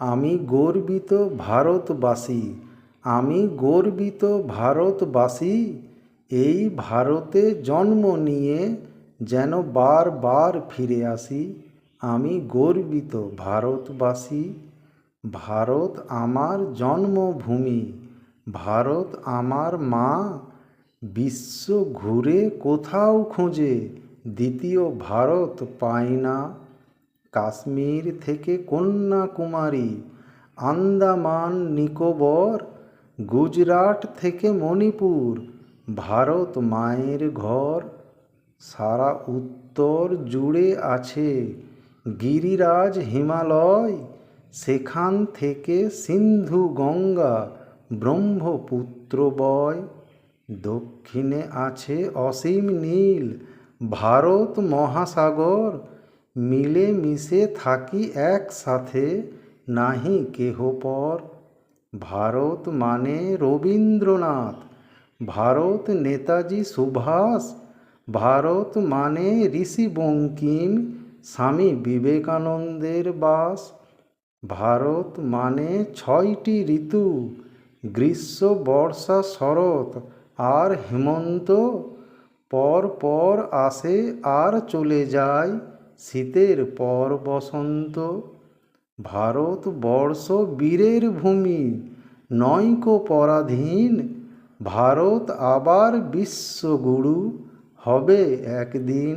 আমি গর্বিত ভারতবাসী, আমি গর্বিত ভারতবাসী। এই ভারতে জন্ম নিয়ে যেন বারবার ফিরে আসি। আমি গর্বিত ভারতবাসী। ভারত আমার জন্মভূমি, ভারত আমার মা। বিশ্ব ঘুরে কোথাও খুঁজে দ্বিতীয় ভারত পাই না। কাশ্মীর থেকে কন্যাকুমারী, আন্দামান নিকোবর, গুজরাট থেকে মণিপুর, ভারত মায়ের ঘর। সারা উত্তর জুড়ে আছে গিরিরাজ হিমালয়, সেখান থেকে সিন্ধু গঙ্গা ব্রহ্মপুত্র বয়। দক্ষিণে আছে অসীম নীল ভারত মহাসাগর, মিলে মিশে থাকি একসাথে, নাহি কেহ পর। ভারত মানে রবীন্দ্রনাথ, ভারত নেতাজি সুভাষ, ভারত মানে ঋষি বঙ্কিম, স্বামী বিবেকানন্দের বাস। ভারত মানে 6টি ঋতু, গ্রীষ্ম বর্ষা শরৎ আর হেমন্ত। পর পর আসে আর চলে যায়, শীতের পর বসন্ত। ভারতবর্ষ বীরের ভূমি, নয়কো পরাধীন। ভারত আবার বিশ্বগুরু হবে একদিন।